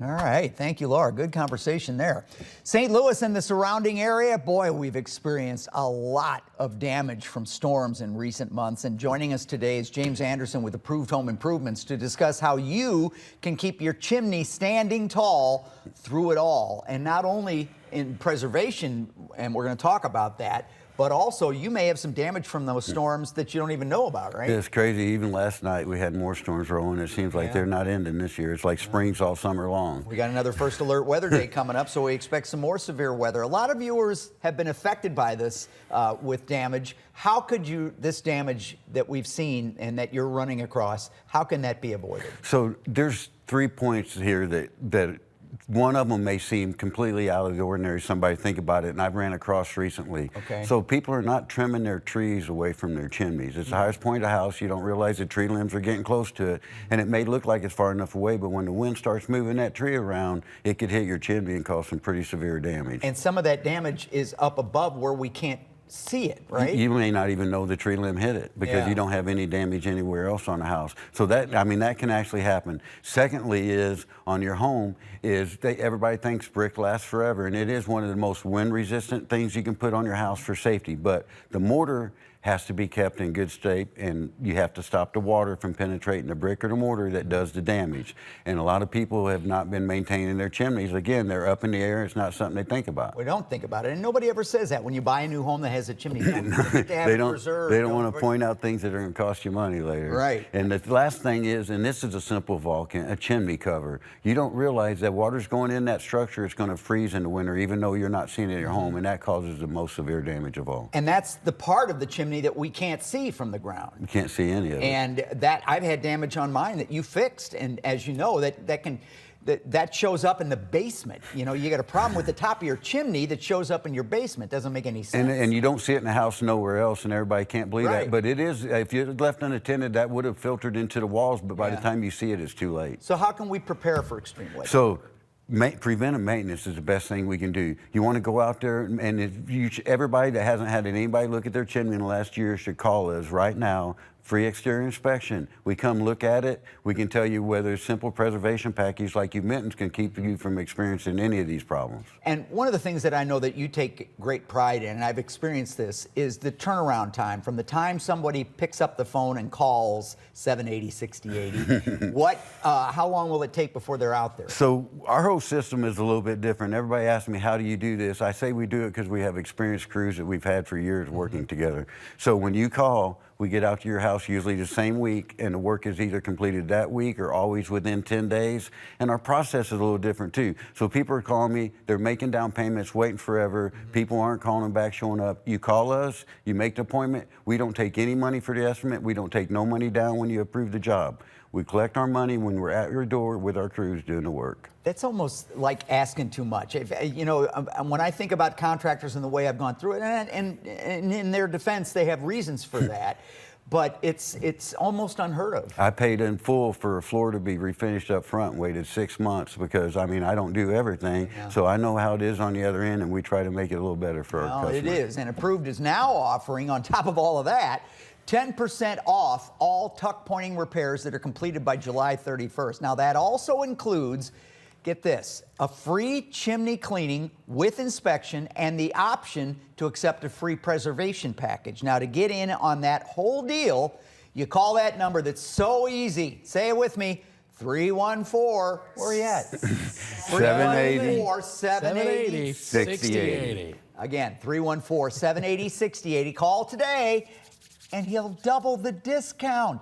All right. Thank you, Laura. Good conversation there. St. Louis and the surrounding area, boy, we've experienced a lot of damage from storms in recent months. And joining us today is James Andersen with Approved Home Improvements to discuss how you can keep your chimney standing tall through it all. And not only in preservation, and we're going to talk about that, but also you may have some damage from those storms that you don't even know about, right? It's crazy. Even last night we had more storms rolling. It seems like they're not ending this year. It's like spring's all summer long. We got another first alert weather day coming up, so we expect some more severe weather. A lot of viewers have been affected by this with damage. How could this damage that we've seen and that you're running across, how can that be avoided? So there's 3 points here that one of them may seem completely out of the ordinary. Somebody think about it, and I've ran across recently. Okay. So people are not trimming their trees away from their chimneys. It's the highest point of the house. You don't realize the tree limbs are getting close to it, and it may look like it's far enough away, but when the wind starts moving that tree around, it could hit your chimney and cause some pretty severe damage. And some of that damage is up above where we can't see it, right? You may not even know the tree limb hit it because you don't have any damage anywhere else on the house. So that, I mean, that can actually happen. Secondly is on your home is everybody thinks brick lasts forever, and it is one of the most wind resistant things you can put on your house for safety. But the mortar has to be kept in good shape, and you have to stop the water from penetrating the brick or the mortar that does the damage. And a lot of people have not been maintaining their chimneys. Again, they're up in the air. It's not something they think about. We don't think about it, and nobody ever says that when you buy a new home that has a chimney. They don't want to point out things that are going to cost you money later. Right. And the last thing is, and this is a simple a chimney cover. You don't realize that water's going in that structure. It's going to freeze in the winter, even though you're not seeing it in your home, and that causes the most severe damage of all. And that's the part of the chimney that we can't see from the ground. You can't see any of it. And that I've had damage on mine that you fixed, and as you know, that shows up in the basement. You know, you got a problem with the top of your chimney that shows up in your basement. Doesn't make any sense. And you don't see it in the house nowhere else, and everybody can't believe that. But it is, if you left unattended, that would have filtered into the walls, but by the time you see it, it's too late. So how can we prepare for extreme weather? So preventive maintenance is the best thing we can do. You want to go out there, and everybody that hasn't had anybody look at their chimney in the last year should call us right now. Free exterior inspection. We come look at it. We can tell you whether a simple preservation package like you mentioned can keep you from experiencing any of these problems. And one of the things that I know that you take great pride in, and I've experienced this, is the turnaround time. From the time somebody picks up the phone and calls 780, 6080, how long will it take before they're out there? So our whole system is a little bit different. Everybody asks me, how do you do this? I say we do it because we have experienced crews that we've had for years working together. So when you call, we get out to your house usually the same week, and the work is either completed that week or always within 10 days. And our process is a little different too. So people are calling me, they're making down payments, waiting forever. People aren't calling them back, showing up. You call us, you make the appointment. We don't take any money for the estimate. We don't take no money down when you approve the job. We collect our money when we're at your door with our crews doing the work. That's almost like asking too much. You know, when I think about contractors and the way I've gone through it, and in their defense, they have reasons for that, but it's almost unheard of. I paid in full for a floor to be refinished up front and waited 6 months because, I mean, I don't do everything, so I know how it is on the other end, and we try to make it a little better for our customers. It is, and Approved is now offering, on top of all of that, 10% off all tuck pointing repairs that are completed by July 31st. Now that also includes, get this, a free chimney cleaning with inspection and the option to accept a free preservation package. Now to get in on that whole deal, you call that number that's so easy. Say it with me. 314, where are you at? 780 6080. Again, 314-780-6080. Call today, and he'll double the discount.